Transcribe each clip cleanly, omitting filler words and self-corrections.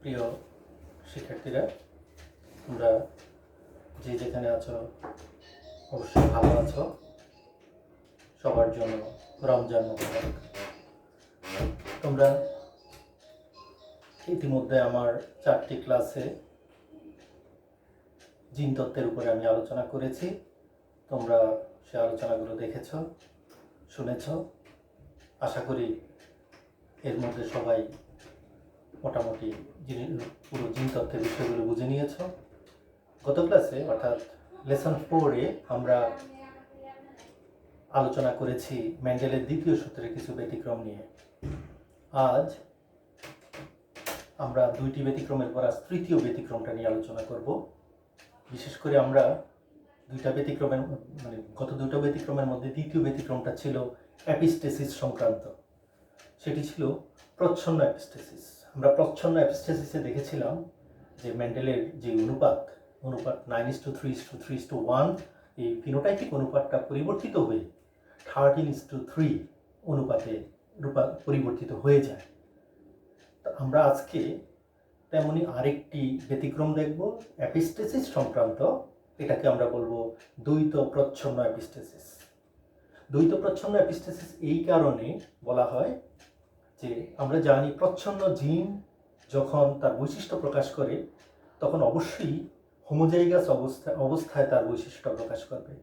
প্রিয় শিক্ষার্থীরা, তোমরা যে যেখানে আছো অবশ্যই ভালো আছো। সবার জন্য রমজান মোবারক। তোমরা ইতিমধ্যে আমার 4টি ক্লাসে জিন তত্ত্বের উপরে আমি আলোচনা করেছি। তোমরা সে আলোচনাগুলো দেখেছ, শুনেছ। আশা করি এর মধ্যে সবাই মোটামুটি পুরো জিন তত্ত্বের বিষয়গুলো বুঝে নিয়েছ। গত ক্লাসে অর্থাৎ লেসন 4-এ আমরা আলোচনা করেছি মেন্ডেলের দ্বিতীয় সূত্রের কিছু ব্যতিক্রম নিয়ে। আজ আমরা 2টি ব্যতিক্রমের পর আজ তৃতীয় ব্যতিক্রমটা নিয়ে আলোচনা করব। বিশেষ করে আমরা গত দুটো ব্যতিক্রমের মধ্যে দ্বিতীয় ব্যতিক্রমটা ছিল অ্যাপিস্টেসিস সংক্রান্ত। সেটি ছিল প্রচ্ছন্ন অ্যাপিস্টেসিস। আমরা প্রচ্ছন্ন অ্যাপিস্টেসিসে দেখেছিলাম যে মেন্ডেলের যে অনুপাত 9:3:3:1, এই ফিনোটাইপিক অনুপাতটা পরিবর্তিত হয়ে 13:3 অনুপাতে পরিবর্তিত হয়ে যায়। তো আমরা আজকে তেমনি আরেকটি ব্যতিক্রম দেখব অ্যাপিস্টেসিস সংক্রান্ত। এটাকে আমরা বলবো দ্বৈত প্রচ্ছন্ন অ্যাপিস্টেসিস। দ্বৈত প্রচ্ছন্ন অ্যাপিস্টেসিস এই কারণে বলা হয় যে আমরা জানি প্রচ্ছন্ন জিন যখন তার বৈশিষ্ট্য প্রকাশ করে তখন অবশ্যই হোমোজাইগাস অবস্থায় তার বৈশিষ্ট্য প্রকাশ করবে।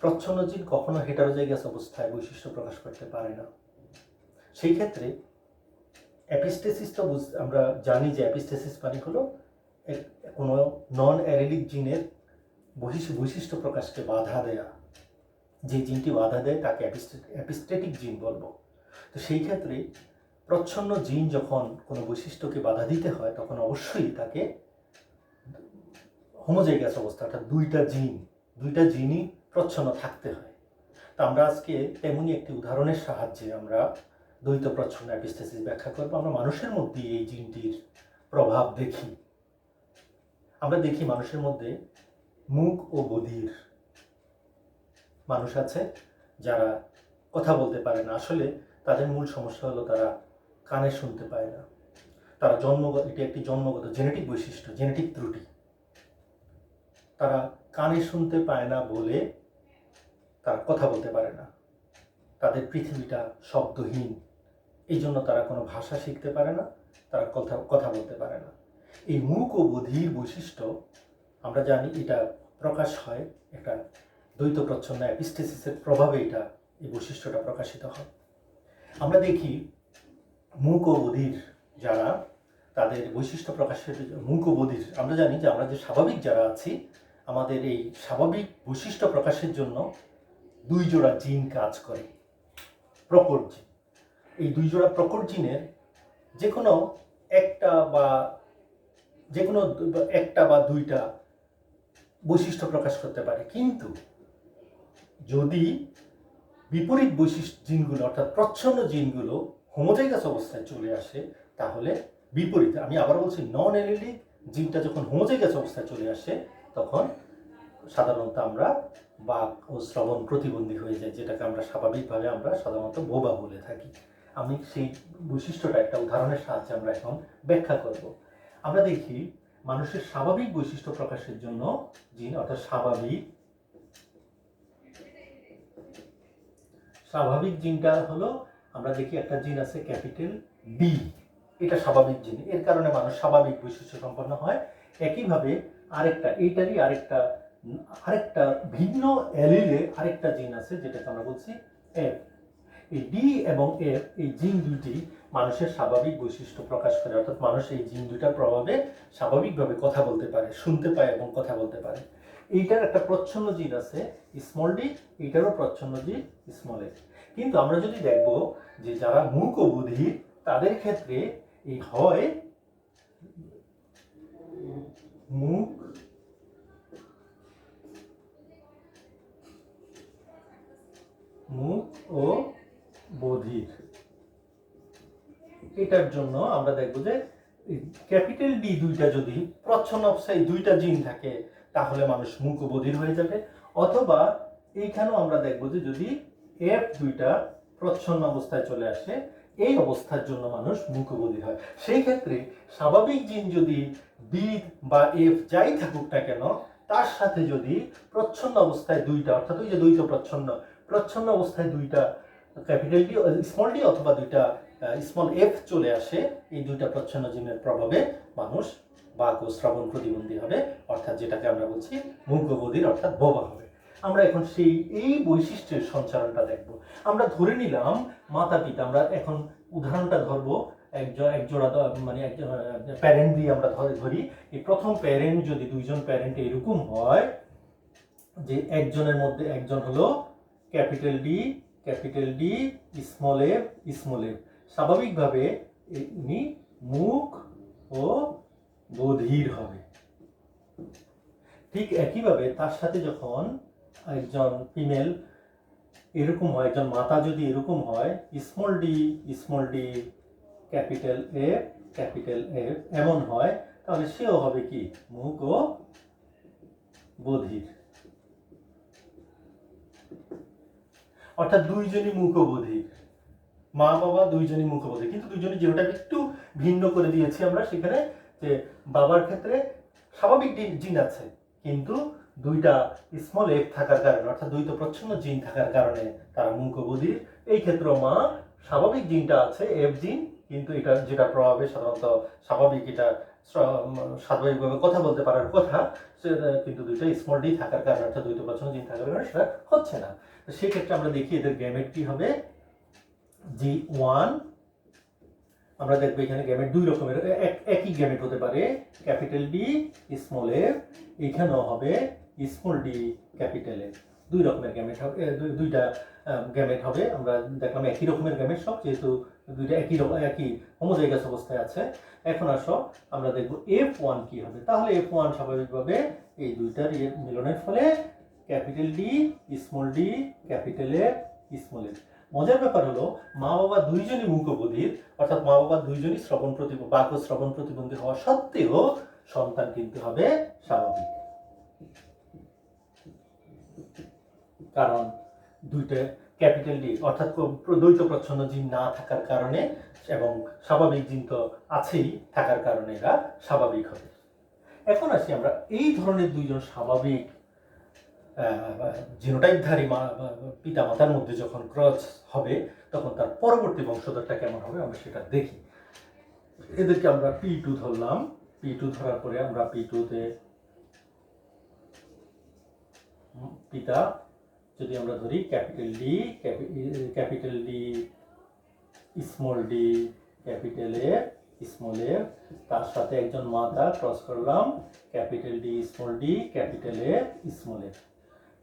প্রচ্ছন্ন জিন কখনো হেটারোজাইগাস অবস্থায় বৈশিষ্ট্য প্রকাশ করতে পারে না। সেই ক্ষেত্রে অ্যাপিস্টেসিস তো আমরা জানি যে অ্যাপিস্টেসিস মানে হলো কোনো নন অ্যারেলিক জিনের বৈশিষ্ট্য প্রকাশকে বাধা দেয়া। যে জিনটি বাধা দেয় তাকে অ্যাপিস্টেটিক জিন বলবো। তো সেই ক্ষেত্রে প্রচ্ছন্ন জিন যখন কোনো বৈশিষ্ট্যকে বাধা দিতে হয় তখন অবশ্যই তাকে হোমোজাইগাস অবস্থা অর্থাৎ দুইটা জিনই প্রচ্ছন্ন থাকতে হয়। তা আমরা আজকে তেমনি একটি উদাহরণের সাহায্যে আমরা দ্বৈত প্রচ্ছন্ন অ্যাপিস্টেসিস ব্যাখ্যা করব। আমরা মানুষের মধ্যে এই জিনটির প্রভাব দেখি। আমরা দেখি মানুষের মধ্যে মুখ ও বধির মানুষ আছে যারা কথা বলতে পারে না। আসলে তাদের মূল সমস্যা হলো তারা কানে শুনতে পায় না। তারা এটি একটি জন্মগত জেনেটিক বৈশিষ্ট্য, জেনেটিক ত্রুটি। তারা কানে শুনতে পায় না বলে তারা কথা বলতে পারে না। তাদের পৃথিবীটা শব্দহীন, এই জন্য তারা কোনো ভাষা শিখতে পারে না, তারা কথা বলতে পারে না। এই মুখ ও বধির বৈশিষ্ট্য আমরা জানি এটা প্রকাশ হয় একটা দ্বৈত প্রচ্ছন্ন অ্যাপিস্টেসিসের প্রভাবে এই বৈশিষ্ট্যটা প্রকাশিত হয়। আমরা দেখি মুখ ও বধির যারা তাদের বৈশিষ্ট্য প্রকাশের মুখ ও বধির আমরা জানি যে আমরা যে স্বাভাবিক যারা আছি আমাদের এই স্বাভাবিক বৈশিষ্ট্য প্রকাশের জন্য 2 জোড়া জিন কাজ করে, প্রকট জিন। এই 2 জোড়া প্রকট জিনের যে কোনো একটা বা 2টা বৈশিষ্ট্য প্রকাশ করতে পারে। কিন্তু যদি বিপরীত বৈশিষ্ট্য জিনগুলো অর্থাৎ প্রচ্ছন্ন জিনগুলো হোমোজাইগাস অবস্থায় চলে আসে তাহলে বিপরীত, আমি আবার বলছি, নন অ্যালেলিক জিনটা যখন হোমোজাইগাস অবস্থায় চলে আসে তখন সাধারণত আমরা বাক ও শ্রবণ প্রতিবন্ধী হয়ে যায়, যেটাকে আমরা স্বাভাবিকভাবে আমরা সাধারণত বোবা বলে থাকি। আমি সেই বৈশিষ্ট্যটা একটা উদাহরণের সাহায্যে আমরা এখন ব্যাখ্যা করব। আমরা দেখি মানুষের স্বাভাবিক বৈশিষ্ট্য প্রকাশের জন্য জিন অর্থাৎ স্বাভাবিক জিনটা হলো, আমরা দেখি একটা জিন আছে ক্যাপিটাল ডি, এটা স্বাভাবিক জিন, এর কারণে মানুষ স্বাভাবিক বৈশিষ্ট্য সম্পন্ন হয়। একইভাবে এইটারই আরেকটা ভিন্ন অ্যালিলে আরেকটা জিন আছে যেটাকে আমরা বলছি এফ। এই ডি এবং এফ এই জিন দুটি মানুষের স্বাভাবিক বৈশিষ্ট্য প্রকাশ করে, অর্থাৎ মানুষ এই জিন দুটার প্রভাবে স্বাভাবিকভাবে কথা বলতে পারে, শুনতে পায় এবং কথা বলতে পারে। এইটার একটা প্রচ্ছন্ন জিন আছে স্মল ডি, এইটারও প্রচ্ছন্ন জিন স্মল এ। কিন্তু আমরা যদি দেখব যে যারা মুখ ও বধির তাদের ক্ষেত্রে এই হয় মুখ ও বধির, এটার জন্য আমরা দেখবো যে ক্যাপিটাল ডি দুইটা যদি প্রচ্ছন্ন অবস্থায় 2টা জিন থাকে তাহলে মানুষ মুখ ও বধির হয়ে যাবে। অথবা এইখানেও আমরা দেখবো যে যদি এফ 2টা প্রচ্ছন্ন অবস্থায় চলে আসে এই অবস্থার জন্য মানুষ মূকবধির হয়। সেই ক্ষেত্রে স্বাভাবিক জিন যদি বি বা এফ যাই থাকুক না কেন, তার সাথে যদি প্রচ্ছন্ন অবস্থায় দুইটা, অর্থাৎ ওই যে দ্বৈত প্রচ্ছন্ন অবস্থায় দুইটা ক্যাপিটাল ডি স্মল ডি অথবা দুইটা স্মল এফ চলে আসে, এই দুইটা প্রচ্ছন্ন জিনের প্রভাবে মানুষ বাক ও শ্রবণ প্রতিবন্ধী হবে, অর্থাৎ যেটাকে আমরা বলছি মূকবধির অর্থাৎ বোবা হবে। আমরা এখন এই বৈশিষ্ট্যের সঞ্চারণটা দেখব। আমরা ধরে নিলাম মাতা পিতা, আমরা এখন উদাহরণটা ধরবো এক জোড়া মানে প্যারেন্ট দিয়ে আমরা ধরি। এই প্রথম প্যারেন্ট যদি দুইজন প্যারেন্ট এরকম হয় যে একজনের মধ্যে একজন হলো ক্যাপিটাল ডি স্মল এফ, স্বাভাবিকভাবে ইনি মুখ ও বধির হবে। ঠিক একইভাবে তার সাথে যখন একজন ফিমেল এরকম হয়, একজন মাতা যদি এরকম হয় স্মল ডি ক্যাপিটাল এফ এমন হয়, তাহলে সেও হবে কি মুখ ও বধির, অর্থাৎ দুইজনই মুখ ও বধির, মা বাবা দুইজনই মুখ ও বধির। কিন্তু দুইজনই জিনোটাইপ একটু ভিন্ন করে দিয়েছি আমরা সেখানে, যে বাবার ক্ষেত্রে স্বাভাবিক জিন আছে কিন্তু দুইটা স্মল এফ থাকার কারণে, অর্থাৎ দ্বৈত প্রচ্ছন্ন জিন থাকার কারণে তারা মুখ ও বধির। এই ক্ষেত্রে মা স্বাভাবিক জিনটা আছে এফ জিন, কিন্তু এটা যেটা প্রভাবে সাধারণত স্বাভাবিক, এটা স্বাভাবিকভাবে কথা বলতে পারার কথা, কিন্তু দুইটা স্মল ডি থাকার কারণে, অর্থাৎ দ্বৈত প্রচ্ছন্ন জিন থাকার কারণে সেটা হচ্ছে না। সেই ক্ষেত্রে আমরা দেখি এদের গ্যামেট কি হবে, G1। আমরা দেখবো এখানে গ্যামেট দুই রকমের, একই গ্যামেট হতে পারে, ক্যাপিটাল ডি স্মল এফ, এখানেও হবে স্মল ডি ক্যাপিটাল এফ। দুই রকমের গ্যামেট হবে, দুইটা গ্যামেট হবে। আমরা দেখলাম একই রকমের গ্যামেট সব, যেহেতু দুইটা একই হোমোজাইগাস অবস্থায় আছে। এখন আসো আমরা দেখবো F1 কি হবে। তাহলে F1 স্বাভাবিকভাবে এই দুইটার মিলনের ফলে capital D small D capital F small F. মজার ব্যাপার হলো মা বাবা দুইজনই মূকবধির, অর্থাৎ মা বাবা দুইজনই বাক ও শ্রবণ প্রতিবন্ধী হওয়া সত্ত্বেও সন্তান কিন্তু হবে স্বাভাবিক, কারণ দুইটা ক্যাপিটাল ডি অর্থাৎ দ্বৈত প্রচ্ছন্ন জিন না থাকার কারণে এবং স্বাভাবিক জিন তো আছেই থাকার কারণে এরা স্বাভাবিক হবে। এখন আসি আমরা এই ধরনের দুইজন স্বাভাবিক জিনোটাইপধারী পিতা মাতার মধ্যে যখন ক্রস হবে, তখন তার পরবর্তী বংশধরটা কেমন হবে আমরা সেটা দেখি। এদেরকে আমরা P2 ধরলাম। P2 ধরার পরে আমরা P2-তে পিতা যদি আমরা ধরি capital D small D capital F small F, তার সাথে একজন মাতা ক্রস করলাম capital D small D capital F small F.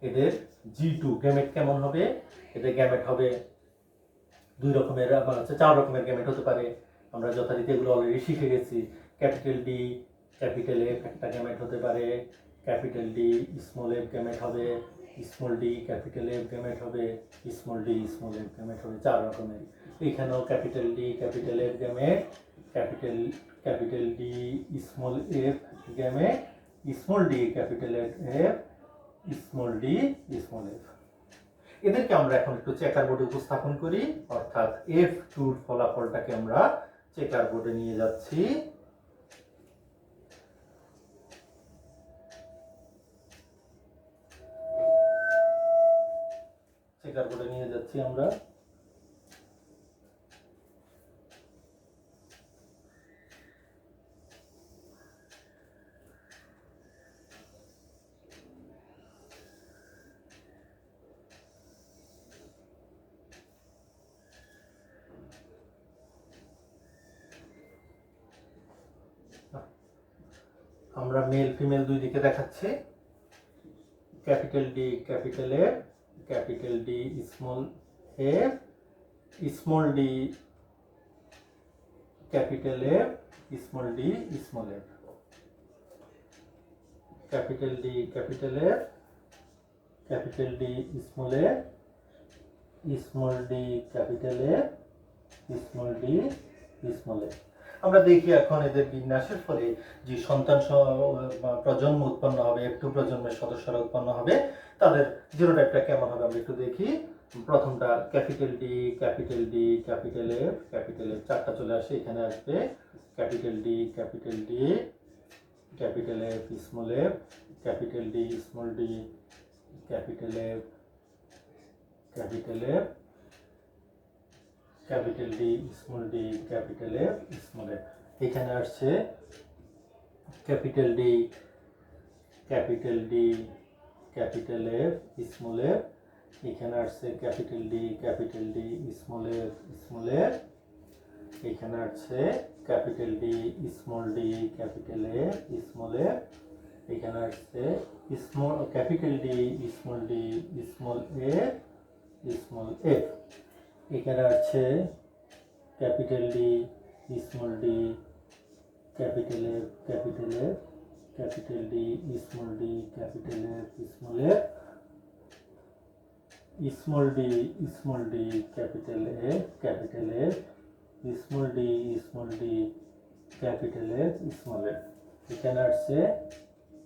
এদের G2 গ্যামেট কেমন হবে? এদের গ্যামেট হবে দুই রকমের, চার রকমের গ্যামেট হতে পারে। আমরা যথারীতি এগুলো অলরেডি শিখে গেছি। ক্যাপিটাল ডি ক্যাপিটাল এফ একটা গ্যামেট হতে পারে, capital D small F gamete হবে, small D capital F gamete হবে, small D small F gamete হবে, চার রকমের। এখানেও capital D capital F gamete, capital D small F gamete, small D capital F small D small F. এদেরকে আমরা এখন একটু চেকার বোর্ডে উপস্থাপন করি, অর্থাৎ F2 এর ফলাফলটাকে আমরা চেকার বোর্ডে নিয়ে যাচ্ছি। চেকার বোর্ডে নিয়ে যাচ্ছি আমরা। আমরা মেল ফিমেল দুই দিকে দেখাচ্ছি। Capital D capital F, capital D small F, small D capital F, small D small F, capital D capital F, capital D small F, small D capital F, small D small F. আমরা দেখি এখন এদের বিন্যাসের ফলে যে সন্তান প্রজন্ম উৎপন্ন হবে, F2 প্রজন্মের সদস্যরা উৎপন্ন হবে, তাদের জিনোটাইপটা কেমন হবে আমরা একটু দেখি। প্রথমটা capital D, capital D, capital F, capital F, চারটা চলে আসে, এখানে আসবে capital D, capital D, capital F, small F, capital D, small D, capital F, capital F, capital D, small D, capital F, small F. এখানে আসছে capital D, capital D, capital F, small F. এখানে আসছে capital D, capital D, small F, small F. এখানে আসছে capital D, small D, capital F, small F. এখানে আসছে small capital D, small D, small F, small F. এখানে আছে capital D, small D, capital F, capital F, capital D, small D, capital F, small F, small D, small D, capital F, capital F, small D, small D, capital F, small F. এখানে আসছে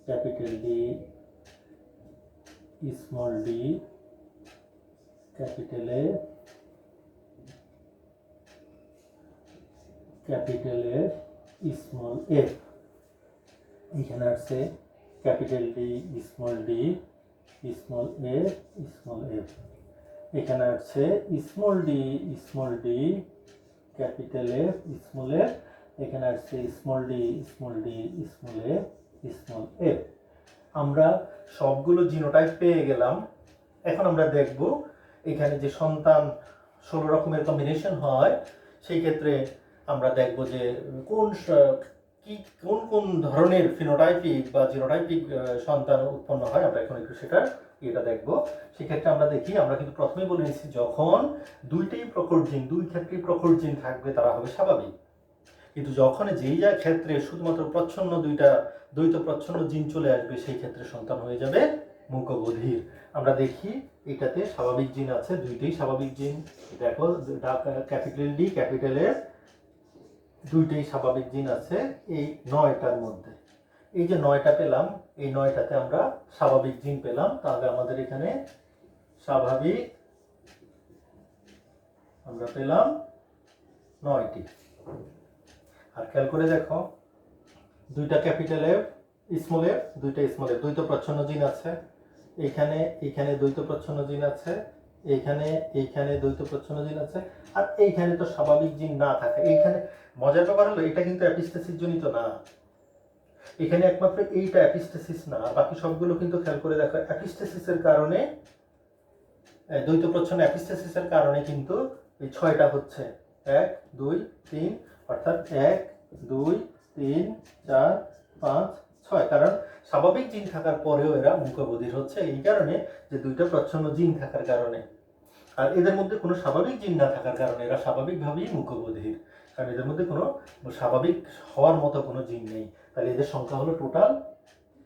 capital D, small D, capital F, capital F, small F. এখানে আসছে capital D, small D, small F, small F. এখানে আসছে small D, small D, capital F, small F. এখানে আসছে small D, small D, small F, small F. আমরা সবগুলো genotype পেয়ে গেলাম। এখন আমরা দেখব এখানে যে সন্তান 16 রকমের কম্বিনেশন হয়, সেই ক্ষেত্রে আমরা দেখব যে কোন কোন ধরনের ফিনোটাইপিক বা জিনোটাইপিক সন্তান উৎপন্ন হয়। আমরা এখন একটু এটা দেখব। সেক্ষেত্রে আমরা দেখি, আমরা কিন্তু প্রথমেই বলে নিচ্ছি যখন দুইটাই প্রকট জিন, দুই ক্ষেত্রেই প্রকট জিন থাকবে তারা হবে স্বাভাবিক। কিন্তু যখন যেই যা ক্ষেত্রে শুধুমাত্র প্রচ্ছন্ন দুইটা দ্বৈত প্রচ্ছন্ন জিন চলে আসবে, সেই ক্ষেত্রে সন্তান হয়ে যাবে মূকবধির। আমরা দেখি এটাতে স্বাভাবিক জিন আছে, দুইটাই স্বাভাবিক জিন। দেখো ক্যাপিটাল ডি, ক্যাপিটাল এফ, দুইটাই স্বাভাবিক জিন আছে এই 9টার মধ্যে। এই যে 9টা পেলাম, এই 9টাতে আমরা স্বাভাবিক জিন পেলাম। তাহলে আমাদের এখানে স্বাভাবিক আমরা পেলাম 9টি। আর খেয়াল করে দেখো, দুইটা ক্যাপিটাল এফ, স্মল এফ, দুইটা স্মল এফ, দ্বৈত প্রচ্ছন্ন জিন আছে। এইখানে দ্বৈত প্রচ্ছন্ন জিন আছে, এইখানে দ্বৈত প্রচ্ছন্ন জিন আছে। আর এইখানে তো স্বাভাবিক জিন না থাকে। এইখানে মজার ব্যাপার হলো এটা কিন্তু অ্যাপিস্টেসিস জনিত না, এখানে একমাত্র এইটা অ্যাপিস্টেসিস না, বাকি সবগুলো কিন্তু খেয়াল করে দেখো অ্যাপিস্টেসিসের কারণে, দ্বৈত প্রচ্ছন্ন অ্যাপিস্টেসিসের কারণে কিন্তু এই 6টা হচ্ছে 1 2 3, অর্থাৎ 1 2 3 4 5 6। কারণ স্বাভাবিক জিন থাকার পরেও এরা মূকবধির হচ্ছে এই কারণে যে দুইটা প্রচ্ছন্ন জিন থাকার কারণে। আর এদের মধ্যে কোনো স্বাভাবিক জিন না থাকার কারণে এরা স্বাভাবিকভাবেই মূকবধির, কারণ এদের মধ্যে কোনো স্বাভাবিক হওয়ার মতো কোনো জিন নেই। তাহলে এদের সংখ্যা হলো টোটাল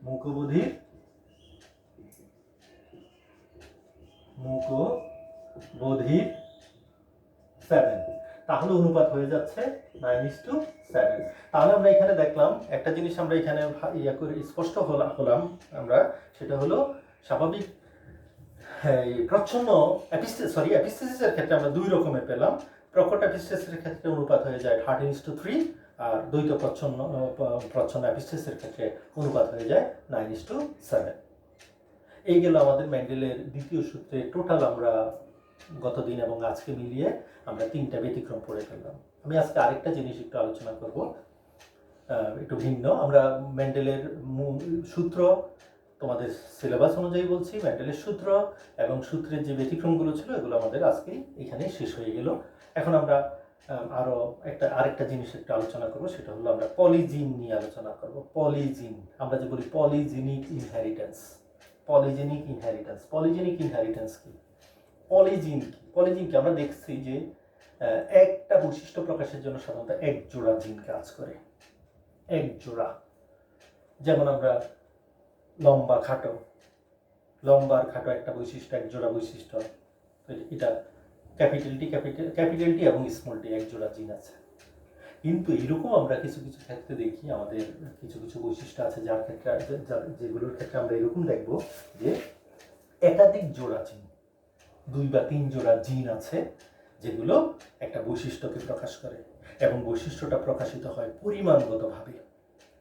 মূকবধির 7। তাহলে অনুপাত হয়ে যাচ্ছে 9:7। তাহলে আমরা এখানে দেখলাম একটা জিনিস, আমরা এখানে করে স্পষ্ট হলাম আমরা, সেটা হলো স্বাভাবিক প্রচ্ছন্ন অ্যাপিস্টেসিসের ক্ষেত্রে আমরা 2 রকমের পেলাম। প্রকট অ্যাপিস্টেসিসের ক্ষেত্রে অনুপাত হয়ে যায় 13:3, আর দ্বৈত প্রচ্ছন্ন অ্যাপিস্টেসিসের ক্ষেত্রে অনুপাত হয়ে যায় 9:7। এই গেল আমাদের মেন্ডেলের দ্বিতীয় সূত্রে টোটাল। আমরা গতদিন এবং আজকে মিলিয়ে আমরা 3টা ব্যতিক্রম পড়ে ফেললাম। আমি আজকে আরেকটা জিনিস একটু আলোচনা করব, একটু ভিন্ন। আমরা মেন্ডেলের সূত্র তোমাদের সিলেবাস অনুযায়ী বলছি, মেন্ডেলের সূত্র এবং সূত্রের যে ব্যতিক্রমগুলো ছিল এগুলো আমাদের আজকেই এখানে শেষ হয়ে গেল। এখন আমরা আরেকটা জিনিস একটু আলোচনা করব, সেটা হলো আমরা পলিজিন নিয়ে আলোচনা করব। পলিজিন, আমরা যে বলি পলিজেনিক ইনহেরিটেন্স। পলিজেনিক ইনহেরিটেন্স কি? পলিজিন কি আমরা দেখছি যে একটা বৈশিষ্ট্য প্রকাশের জন্য সাধারণত এক জোড়া জিন কাজ করে, এক জোড়া। যেমন আমরা লম্বার খাটো একটা বৈশিষ্ট্য, এক জোড়া বৈশিষ্ট্য। এটা ক্যাপিটাল টি এবং স্মল টি, এক জোড়া জিন আছে। কিন্তু এরকম আমরা কিছু কিছু ক্ষেত্রে দেখি, আমাদের কিছু কিছু বৈশিষ্ট্য আছে যার ক্ষেত্রে, যেগুলোর ক্ষেত্রে আমরা এরকম দেখব যে একাধিক জোড়া জিন, 2 বা 3 জোড়া জিন আছে যেগুলো একটা বৈশিষ্ট্যকে প্রকাশ করে, এবং বৈশিষ্ট্যটা প্রকাশিত হয় পরিমাণগতভাবে,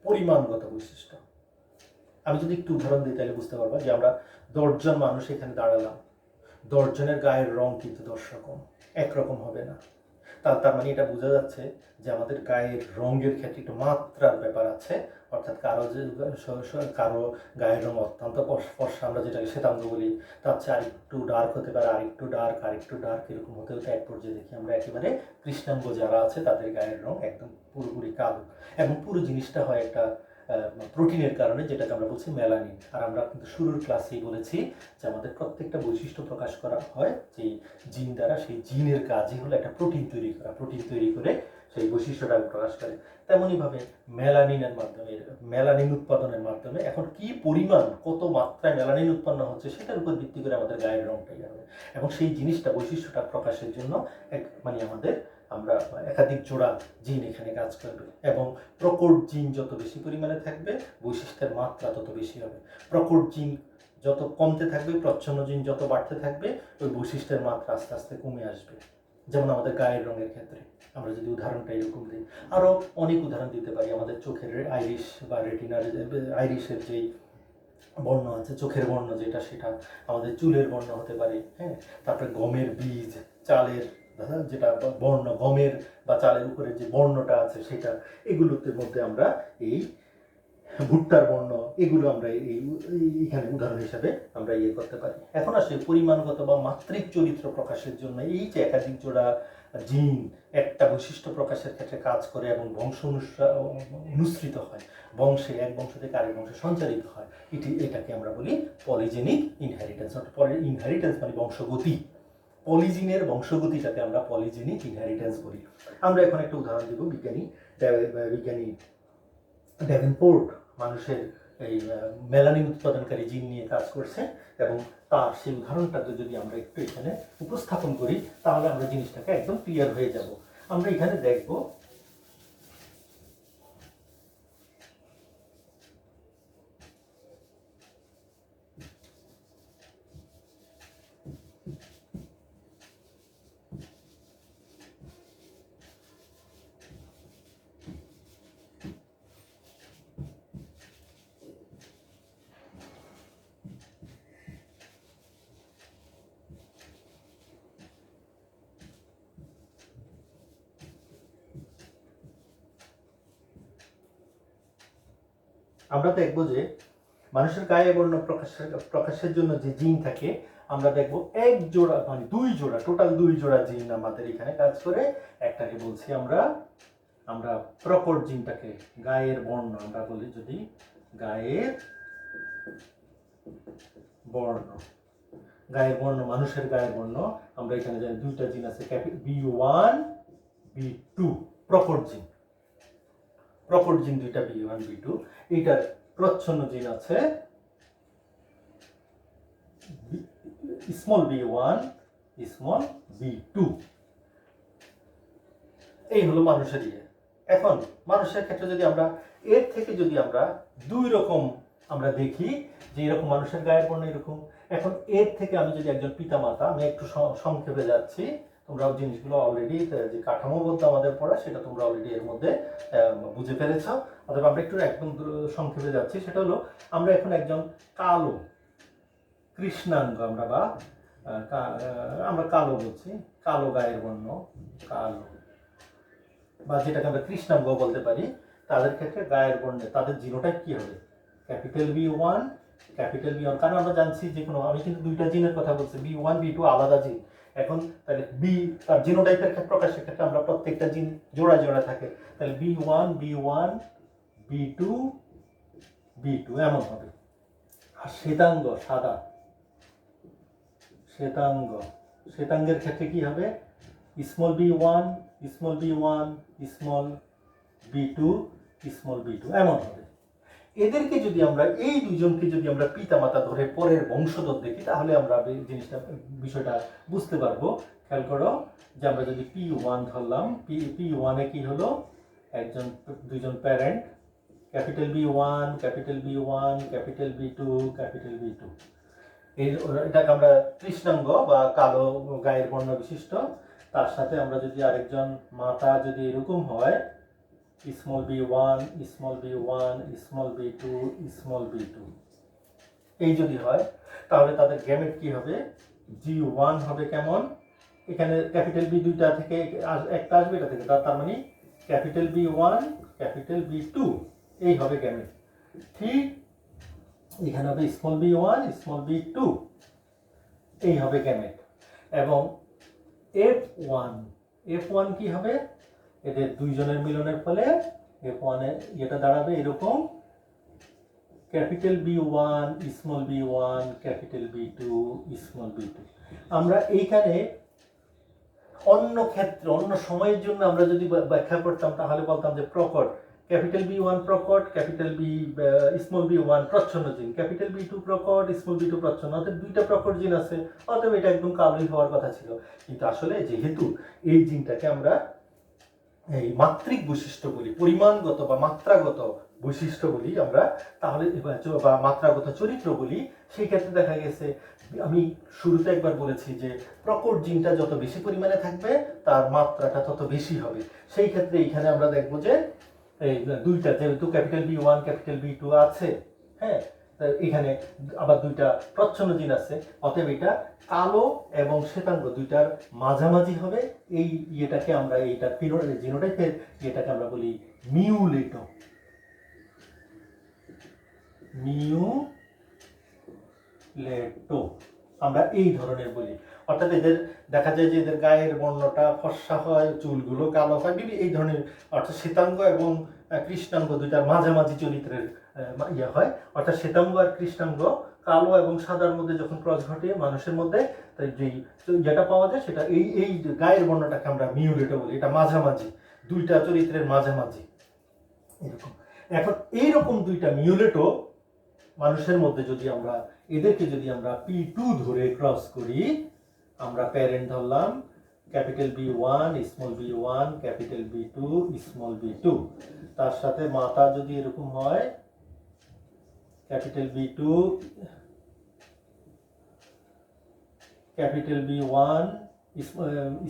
পরিমাণগত বৈশিষ্ট্য। আমি যদি একটু উদাহরণ দিই তাহলে বুঝতে পারবো যে আমরা 10 জন মানুষ এখানে দাঁড়ালাম, 10 জনের গায়ের রং কিন্তু 10 রকম, একরকম হবে না। তার মানে এটা বোঝা যাচ্ছে যে আমাদের গায়ের রঙের ক্ষেত্রে একটু মাত্রার ব্যাপার আছে। অর্থাৎ কারো গায়ের রং অত্যন্ত ফর্সা, আমরা যেটাকে শ্বেতাঙ্গ বলি, তার চেয়ে আরেকটু ডার্ক হতে পারে, আরেকটু ডার্ক এরকম হতে হতে এক পর্যায়ে দেখি আমরা একেবারে কৃষ্ণাঙ্গ যারা আছে তাদের গায়ের রং একদম পুরোপুরি কালো, এবং পুরো জিনিসটা হয় একটা প্রোটিনের কারণে, যেটাকে আমরা বলছি মেলানিন। আর আমরা কিন্তু শুরুর ক্লাসেই বলেছি যে আমাদের প্রত্যেকটা বৈশিষ্ট্য প্রকাশ করা হয় যে জিন দ্বারা। সেই জিনের কাজই হলো একটা প্রোটিন তৈরি করা, প্রোটিন তৈরি করে সেই বৈশিষ্ট্যটা প্রকাশ করে। তেমনইভাবে মেলানিনের মাধ্যমে, মেলানিন উৎপাদনের মাধ্যমে এখন কি পরিমাণ, কত মাত্রায় মেলানিন উৎপন্ন হচ্ছে সেটার উপর ভিত্তি করে আমাদের গায়ের রংটাই হবে, এবং সেই জিনিসটা বৈশিষ্ট্যটা প্রকাশের জন্য আমাদের আমরা একাধিক জোড়া জিন এখানে কাজ করবে, এবং প্রকট জিন যত বেশি পরিমাণে থাকবে বৈশিষ্ট্যের মাত্রা তত বেশি হবে। প্রকট জিন যত কমতে থাকবে, প্রচ্ছন্ন জিন যত বাড়তে থাকবে, ওই বৈশিষ্ট্যের মাত্রা আস্তে আস্তে কমে আসবে। যেমন আমাদের গায়ের রঙের ক্ষেত্রে আমরা যদি উদাহরণটা এরকম দিই, আরও অনেক উদাহরণ দিতে পারি। আমাদের চোখের আইরিশ বা রেটিনার, আইরিশের যেই বর্ণ আছে, চোখের বর্ণ যেটা, সেটা আমাদের চুলের বর্ণ হতে পারে। হ্যাঁ, তারপরে গমের বীজ, চালের যেটা বর্ণ, গমের বা চালের উপরে যে বর্ণটা আছে সেটা, এগুলোতে মধ্যে আমরা এই ভুট্টার বর্ণ, এগুলো আমরা এইখানে উদাহরণ হিসাবে আমরা করতে পারি। এখন আসে পরিমাণগত বা মাত্রিক চরিত্র প্রকাশের জন্য এই যে একাধিক জোড়া জিন একটা বৈশিষ্ট্য প্রকাশের ক্ষেত্রে কাজ করে এবং বংশ অনুসৃত হয়, বংশে এক বংশ থেকে আরেক বংশে সঞ্চারিত হয়, এটাকে আমরা বলি পলিজেনিক ইনহেরিটেন্স। অর্থাৎ ইনহেরিটেন্স মানে বংশগতি, পলিজিনের বংশগতিটাকে আমরা পলিজেনিক ইনহেরিটেন্স বলি। আমরা এখন একটা উদাহরণ দিব। বিজ্ঞানী ডেভেনপোর্ট মানুষের এই মেলানিন উৎপাদনকারী জিন নিয়ে কাজ করছে, এবং তার সেই উদাহরণটাকে যদি আমরা একটু এখানে উপস্থাপন করি তাহলে আমরা জিনিসটাকে একদম ক্লিয়ার হয়ে যাব। আমরা এখানে দেখব আমরা দেখব যে মানুষের গায়ে বর্ণ প্রকাশের জন্য যে জিন থাকে, আমরা দেখব এক জোড়া মানে 2 জোড়া, টোটাল 2 জোড়া জিন আমাদের এখানে কাজ করে। একটাকে বলছি আমরা প্রকট জিনটাকে, গায়ের বর্ণ আমরা বলি, যদি গায়ের বর্ণ, গায়ের বর্ণ, মানুষের গায়ের বর্ণ, আমরা এখানে জানি 2টা জিন আছে, B1 B2, প্রকট জিন, প্রকট জিন 2টা B1 B2। এইটার প্রচ্ছন্ন জিন আছে স্মল b1 স্মল b2। এই হলো মানুষের ইয়ে। এখন মানুষের ক্ষেত্রে যদি আমরা এর থেকে যদি আমরা 2 রকম আমরা দেখি যে এরকম মানুষের গায়ের বর্ণ এরকম। এখন এর থেকে আমি যদি একজন পিতামাতা, আমি একটু সংক্ষেপে যাচ্ছি, তোমরাও জিনিসগুলো অলরেডি যে কাঠামোবদ্ধ আমাদের পড়া সেটা তোমরা অলরেডি এর মধ্যে বুঝে ফেলেছ। অথবা আমরা একটু একদম সংক্ষেপে যাচ্ছি, সেটা হলো আমরা এখন একজন কালো কৃষ্ণাঙ্গ, আমরা কালো বলছি, কালো গায়ের বর্ণ, কালো বা যেটাকে আমরা কৃষ্ণাঙ্গ বলতে পারি, তাদের ক্ষেত্রে গায়ের বর্ণে তাদের জিনোটাইপ কি হবে? Capital B1 capital B1। কারণ আমরা জানছি যে কোনো, আমি কিন্তু 2টা জিনের কথা বলছি, B1 B2 আলাদা জিন। এখন তাহলে তার জিনোটাইপের ক্ষেত্রে প্রকাশের ক্ষেত্রে আমরা প্রত্যেকটা জিন জোড়া জোড়া থাকে, তাহলে B1 B1 B2 B2 এমন হবে। আর শ্বেতাঙ্গ, সাদা শ্বেতাঙ্গের ক্ষেত্রে কি হবে? Small b1 small b1 small b2 small b2 এমন হবে। এদেরকে যদি আমরা, এই দুজনকে যদি আমরা পিতামাতা ধরে পরের বংশধর দেখি তাহলে আমরা বিষয়টা বুঝতে পারবো। খেয়াল করো যে আমরা যদি P1 ধরলাম, P1 এ কি হলো? দুইজন parent, capital B1 capital B1 capital B2 capital B2। এটাকে আমরা কৃষ্ণাঙ্গ বা কালো গায়ের বর্ণ বিশিষ্ট। তার সাথে আমরা যদি আরেকজন মাতা যদি এরকম হয়, small B one, small B one, small B two, small B two, এই যদি হয় তাহলে তাদের গ্যামেট কি হবে? G1 হবে কেমন? এখানে ক্যাপিটাল বি দুইটা থেকে একটা আসবে, এটা থেকে, তার মানে ক্যাপিটাল B1, ক্যাপিটাল B2, এই হবে গ্যামেট। ঠিক এখানে হবে স্মল b1, স্মল b2, এই হবে গ্যামেট। এবং F1 কি হবে? এদের দুইজনের মিলনের ফলে F1 এর এটা দাঁড়াবে এরকম, capital B1, small b1, capital B2, small b2। আমরা এইখানে অন্য ক্ষেত্রে অন্য সময়ের জন্য আমরা যদি ব্যাখ্যা করতাম তাহলে বলতাম যে প্রকট, ক্যাপিটাল B1 প্রকট, ক্যাপিটাল বি স্মল b1 প্রচ্ছন্ন জিন, ক্যাপিটাল B2 প্রকট, স্মল b2 প্রচ্ছন্ন, অর্থাৎ দুইটা প্রকট জিন আছে, অতএব এটা একদম কালোই হওয়ার কথা ছিল। কিন্তু আসলে যেহেতু এই জিনটাকে আমরা এই মাত্রিক বৈশিষ্ট্য বলি, পরিমাণগত বা মাত্রাগত বৈশিষ্ট্য বলি আমরা, তাহলে বা মাত্রাগত চরিত্র বলি, সেই ক্ষেত্রে দেখা গেছে, আমি শুরুতে একবার বলেছি যে প্রকট জিনটা যত বেশি পরিমাণে থাকবে তার মাত্রাটা তত বেশি হবে। সেই ক্ষেত্রে এখানে আমরা দেখবো যে এই দুইটা, যেহেতু ক্যাপিটাল B1, ক্যাপিটাল B2 আছে, হ্যাঁ, এখানে আবার দুইটা প্রচ্ছন্ন জিন আছে, অতএব এটা কালো এবং শ্বেতাঙ্গ দুইটার মাঝামাঝি হবে। এই ইয়েটাকে আমরা এইটা জিনোটাইপের ইয়েটাকে আমরা বলি মিউলেটো। আমরা এই ধরনের বলি। অর্থাৎ এদের দেখা যায় যে এদের গায়ের বর্ণটা ফর্সা হয়, চুলগুলো কালো হয়, এই ধরনের, অর্থাৎ শ্বেতাঙ্গ এবং কৃষ্ণাঙ্গ দুইটার মাঝামাঝি চরিত্রের ইয়ে হয়। অর্থাৎ শ্বেতাঙ্গ আর কৃষ্ণাঙ্গ, কালো এবং সাদার মধ্যে যখন ক্রস ঘটে মানুষের মধ্যে, যেই যেটা পাওয়া যায় সেটা এই গায়ের বর্ণটাকে আমরা মিউলেটো বলি। এটা মাঝামাঝি, দুইটা চরিত্রের মাঝামাঝি এরকম। এখন এইরকম দুইটা মিউলেটো মানুষের মধ্যে যদি আমরা এদেরকে যদি আমরা P2 ধরে ক্রস করি, আমরা প্যারেন্ট ধরলাম capital B1, small b1, capital B2, small b2, তার সাথে মাতা যদি এরকম হয় capital B2, capital B1,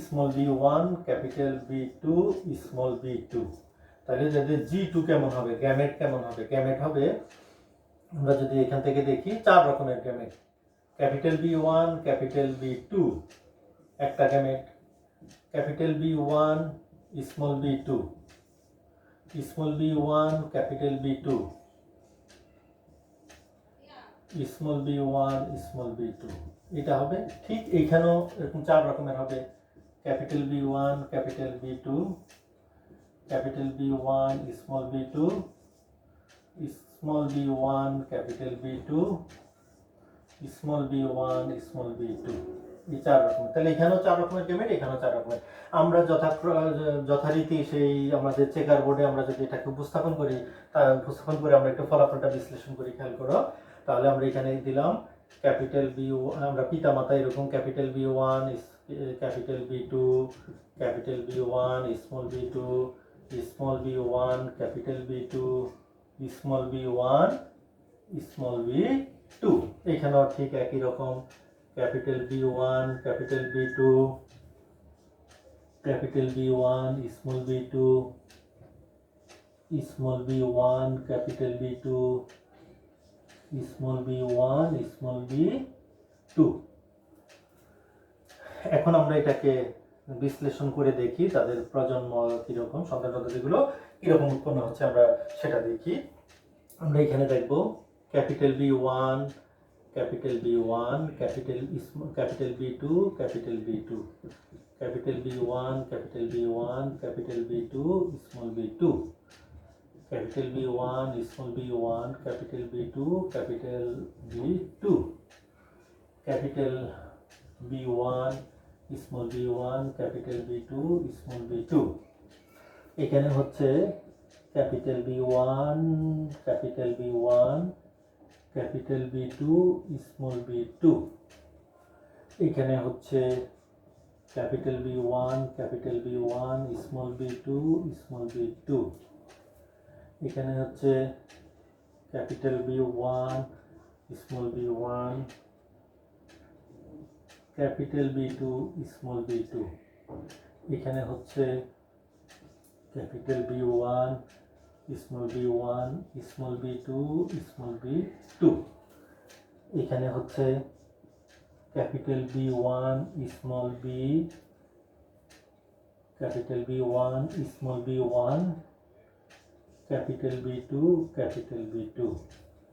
small b1, capital B2, small b2, তাহলে যাদের G2 কেমন হবে, গ্যামেট কেমন হবে? গ্যামেট হবে, আমরা যদি এখান থেকে দেখি, চার রকমের gamete. Capital B1, capital B2 একটা gamete, capital B1, small b2, small b1, capital B2, small b1, small b2, এটা হবে। ঠিক এইখানেও এরকম চার রকমের হবে, capital B1, capital B2, capital B1, small b2, small b1, capital B2, small b1, small b2, এই চার রকমের। তাহলে এখানেও চার রকমের গ্যামেট, এখানেও চার রকমের। আমরা যথারীতি সেই আমাদের চেকার বোর্ডে আমরা যদি এটাকে উপস্থাপন করি, উপস্থাপন করে আমরা একটু ফলাফলটা বিশ্লেষণ করি, খেয়াল করো। তাহলে আমরা এখানে দিলাম ক্যাপিটাল B, আমরা পিতা মাতা এরকম capital B1, capital B2, capital B1, small b2, small b1, capital B2, small b1, small b2। এখানেও ঠিক একই রকম, capital B1, capital B2, capital B1, small b2, small b1, capital B2, small b1, small b2। এখন আমরা এটাকে বিশ্লেষণ করে দেখি তাদের প্রজন্ম কিরকম, সন্তান সন্ততিগুলো কিরকম উৎপন্ন হচ্ছে আমরা সেটা দেখি। আমরা এখানে দেখব capital B1, capital B1, capital B2, capital B2, capital B1, capital B1, capital B2, small b2, capital B1, small b1, capital B2, capital B2, capital B1, small b1, capital B2, small b2। এখানে হচ্ছে capital B1, capital B1, capital B2, small b2। এখানে হচ্ছে capital B1, capital B1, small b2, small b2। এখানে হচ্ছে capital B1, small b1, capital B two small B two, এখানে হচ্ছে capital B one small B one small B two small B two, এখানে হচ্ছে capital B one small b, capital B one small B one, capital B two capital B two,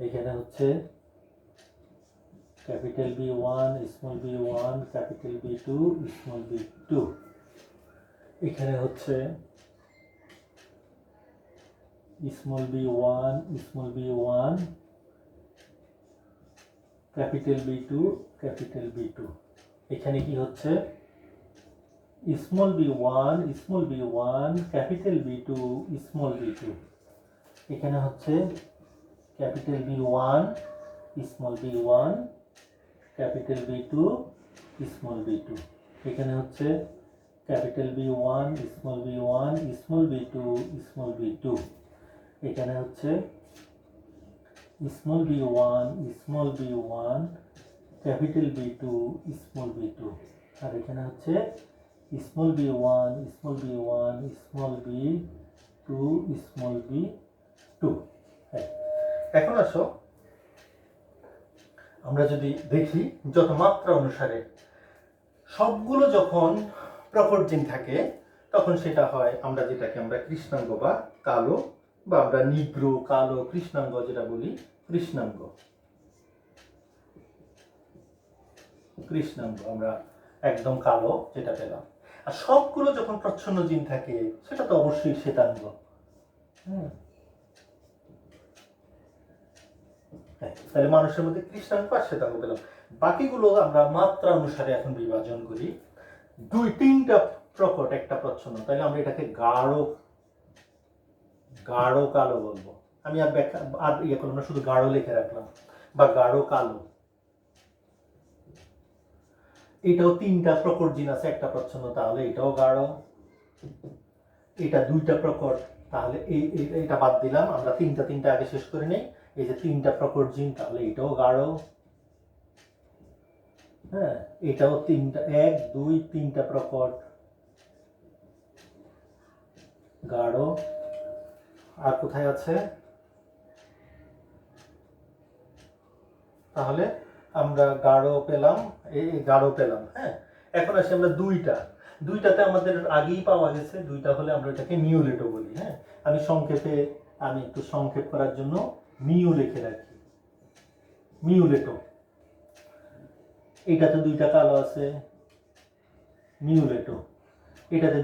এখানে হচ্ছে capital B one small B one capital B two small B two, এখানে হচ্ছে small B one small B one capital B two capital B two, এখানে কি হচ্ছে small B one small B one capital B two small B two, এখানে হচ্ছে capital B one small B one capital B two small B two, এখানে হচ্ছে capital B one small B one small B two small B two, এখানে হচ্ছে small B one small B one capital B two small B two, আর এখানে হচ্ছে small B one small B one small B two small B two. এখন আসো আমরা যদি দেখি যত মাত্রা অনুসারে সবগুলো যখন প্রকট জিন থাকে তখন সেটা হয় আমরা যেটাকে আমরা কৃষ্ণাঙ্গ বা কালো, বা আমরা নিগ্রো কালো কৃষ্ণাঙ্গ যেটা বলি কৃষ্ণাঙ্গ, কৃষ্ণাঙ্গ আমরা একদম কালো যেটা পেলাম। আর সবগুলো যখন প্রচ্ছন্ন জিন থাকে সেটা তো অবশ্যই শ্বেতাঙ্গ। তাহলে মানুষের মধ্যে কৃষ্ণাঙ্গ আর শ্বেতাঙ্গ পেলাম। বাকিগুলো আমরা মাত্রা অনুসারে এখন বিভাজন করি। দুই তিনটা প্রকট একটা প্রচ্ছন্ন, তাহলে আমরা এটাকে গাঢ় গাঢ় কালো বলবো। আমি আর ব্যাখ্যা আর ইয়ে করলাম না, শুধু গাঢ় লিখে রাখলাম বা গাঢ় কালো। এটাও তিনটা প্রকট জিন আছে একটা প্রচ্ছন্ন, তাহলে এটাও গাঢ়। এটা দুইটা প্রকট, তাহলে এইটা বাদ দিলাম, আমরা তিনটা আগে শেষ করে নেই। এই যে তিনটা প্রকট জিন, তাহলে এটাও গাঢ়। হ্যাঁ, এটাও তিনটা, এক দুই তিনটা প্রকট গাঢ়। আর কোথায় আছে? তাহলে আমরা গাঢ় পেলাম, এই গাঢ় পেলাম। হ্যাঁ, এখন আসি আমরা দুইটাতে আমাদের আগেই পাওয়া গেছে, দুইটা হলে আমরা এটাকে মিউলেটো বলি। হ্যাঁ, আমি একটু সংক্ষেপ করার জন্য মিউ লিখে রাখি, মিউলেটো। এটাতে দুইটা কালো আছে, মিউলেটো। এটাতে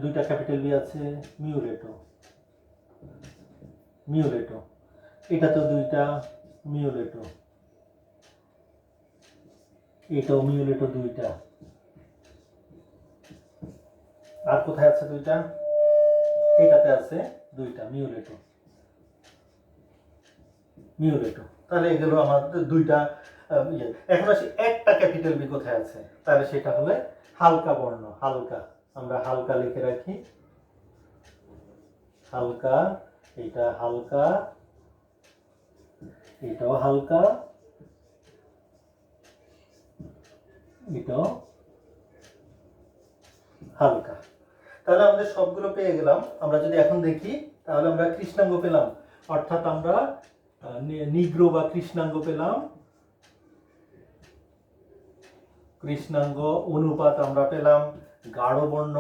দুইটা ক্যাপিটাল বি আছে, মিউলেটো, মিউলেটো। এটাতে দুইটা, মিউলেটো। এটাও মিউলেটো দুইটা। আর কোথায় আছে দুইটা? এটাতে আছে দুইটা, মিউলেটো, মিউলেটো। তাহলে এগুলো আমাদের দুইটা ইয়ে। এখন আসি একটা ক্যাপিটাল বি কোথায় আছে, তাহলে সেটা হলে হালকা বর্ণ, হালকা। আমরা হালকা লিখে রাখি, হালকা। এটা হালকা, এটাও হালকা, এটাও হালকা। তাহলে আমাদের সবগুলো পেয়ে গেলাম। আমরা যদি এখন দেখি তাহলে আমরা কৃষ্ণাঙ্গ পেলাম, অর্থাৎ আমরা নিগ্রো বা কৃষ্ণাঙ্গ পেলাম। কৃষ্ণাঙ্গ অনুপাত আমরা পেলাম গাঢ় বর্ণ,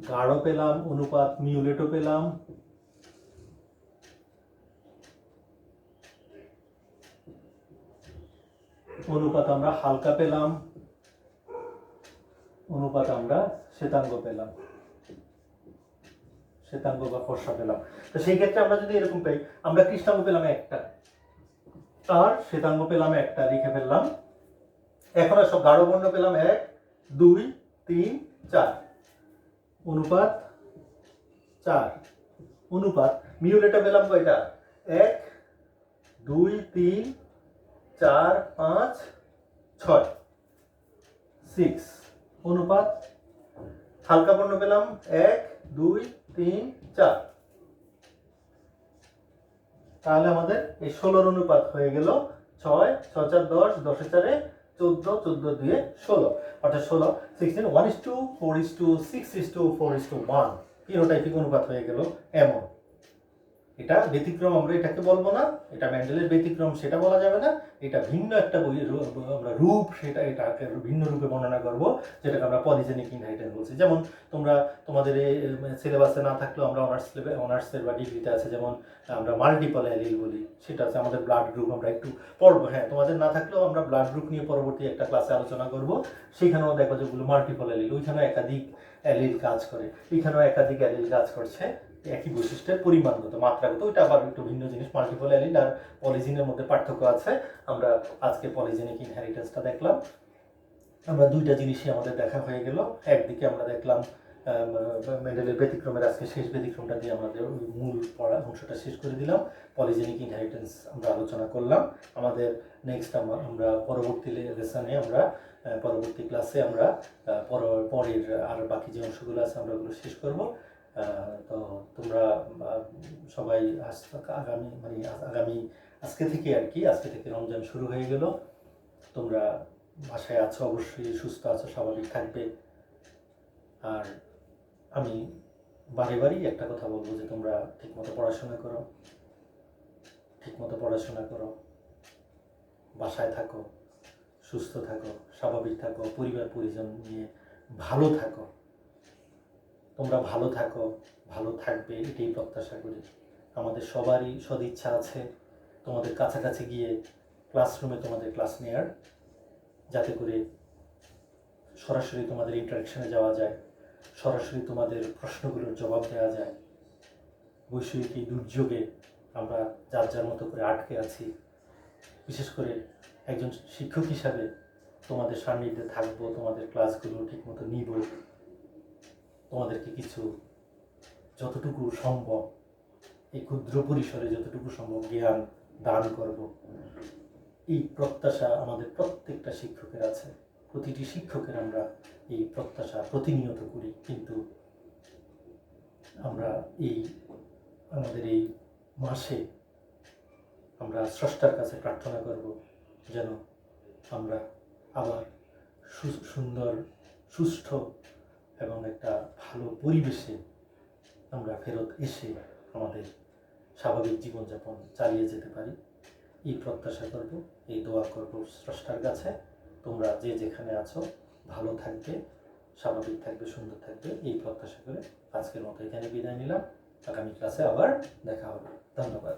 গাঢ় পেলাম অনুপাত মিউলেটো পেলাম। অনুপাত আমরা হালকা পেলাম, অনুপাত আমরা শ্বেতাঙ্গ পেলাম, শ্বেতাঙ্গ বা ফর্সা পেলাম। তো সেই ক্ষেত্রে আমরা যদি এরকম পাই, আমরা কৃষ্ণাঙ্গ পেলাম একটা আর শ্বেতাঙ্গ পেলাম একটা, লিখে ফেললাম। এখন সব গাঢ় বর্ণ পেলাম 1 2 3 4, অনুপাত 4, অনুপাত মিউলেটো পেলাম কয়টা? 1 2 3 4 5 6, 6, অনুপাত হালকা বর্ণ পেলাম 1 2 3 4। তাহলে আমাদের এই 16 অনুপাত হয়ে গেল 6 6 4 10 10 4 14 14 2 16 অর্থাৎ 16 16 1:4:6:4:1 ফিনোটাইপিক অনুপাত হয়ে গেল এমন। এটা ব্যতিক্রম আমরা এটাকে বলবো না, এটা মেন্ডেলের ব্যতিক্রম সেটা বলা যাবে না, এটা ভিন্ন একটা আমরা রূপ সেটা এটাকে ভিন্ন রূপে বর্ণনা করব, যেটাকে আমরা পলিজেনিক ইনহেরিটেন্স বলছি। যেমন তোমরা তোমাদের সিলেবাসে না থাকলেও আমরা অনার্সের বা ডিগ্রিতে আছে, যেমন আমরা মাল্টিপল অ্যালিল বলি, সেটা আছে আমাদের ব্লাড গ্রুপ, আমরা একটু পড়বো। হ্যাঁ, তোমাদের না থাকলেও আমরা ব্লাড গ্রুপ নিয়ে পরবর্তী একটা ক্লাসে আলোচনা করব, সেখানেও দেখো যেগুলো মাল্টিপল অ্যালিল, ওইখানেও একাধিক অ্যালিল কাজ করে, এখানেও একাধিক অ্যালিল কাজ করছে একই বৈশিষ্ট্যের পরিমাণগত মাত্রাগত, ওইটা আবার একটু ভিন্ন জিনিস। মাল্টিপল অ্যালিল আর পলিজিনের মধ্যে পার্থক্য আছে। আমরা আজকে পলিজেনিক ইনহেরিটেন্সটা দেখলাম। আমরা দুইটা জিনিসই আমাদের দেখা হয়ে গেল। একদিকে আমরা দেখলাম মেন্ডেলের ব্যতিক্রমের আজকে শেষ ব্যতিক্রমটা দিয়ে আমাদের মূল পড়া অংশটা শেষ করে দিলাম। পলিজেনিক ইনহেরিটেন্স আমরা আলোচনা করলাম। আমাদের নেক্সট আমরা পরবর্তী লেসনে আমরা পরবর্তী ক্লাসে আমরা পরের আর বাকি যে অংশগুলো আছে আমরা ওগুলো শেষ করব। তো তোমরা সবাই আগামী আজকে থেকে আর কি, আজকে থেকে রমজান শুরু হয়ে গেল। তোমরা বাসায় আছো, অবশ্যই সুস্থ আছো, স্বাভাবিক থাকবে। আর আমি বারেবারই একটা কথা বলবো যে তোমরা ঠিকমতো পড়াশোনা করো, বাসায় থাকো, সুস্থ থাকো, স্বাভাবিক থাকো, পরিবার পরিজন নিয়ে ভালো থাকো। তোমরা ভালো থাকো, ভালো থাকবে, এটাই প্রত্যাশা করি। আমাদের সবারই সদিচ্ছা আছে তোমাদের কাছাকাছি গিয়ে ক্লাসরুমে তোমাদের ক্লাস নেওয়ার, যাতে করে সরাসরি তোমাদের ইন্টারাকশনে যাওয়া যায়, সরাসরি তোমাদের প্রশ্নগুলোর জবাব দেওয়া যায়। বৈষয়িক এই দুর্যোগে আমরা যার যার মতো করে আটকে আছি। বিশেষ করে একজন শিক্ষক হিসাবে তোমাদের সান্নিধ্যে থাকবো, তোমাদের ক্লাসগুলো ঠিকমতো নিব, তোমাদেরকে কিছু যতটুকু সম্ভব এই ক্ষুদ্র পরিসরে যতটুকু সম্ভব জ্ঞান দান করব, এই প্রত্যাশা আমাদের প্রত্যেকটা শিক্ষকের আছে। প্রতিটি শিক্ষকের আমরা এই প্রত্যাশা প্রতিনিয়ত করি, কিন্তু আমরা আমাদের এই মাসে আমরা স্রষ্টার কাছে প্রার্থনা করব যেন আমরা আবার সুন্দর, সুষ্ঠ এবং একটা ভালো পরিবেশে আমরা ফেরত এসে আমাদের স্বাভাবিক জীবনযাপন চালিয়ে যেতে পারি। এই প্রত্যাশা করব, এই দোয়া করব স্রষ্টার কাছে। তোমরা যে যেখানে আছো ভালো থাকবে, স্বাভাবিক থাকবে, সুন্দর থাকবে, এই প্রত্যাশা করে আজকের মতো এখানে বিদায় নিলাম। আগামী ক্লাসে আবার দেখা হবে। ধন্যবাদ।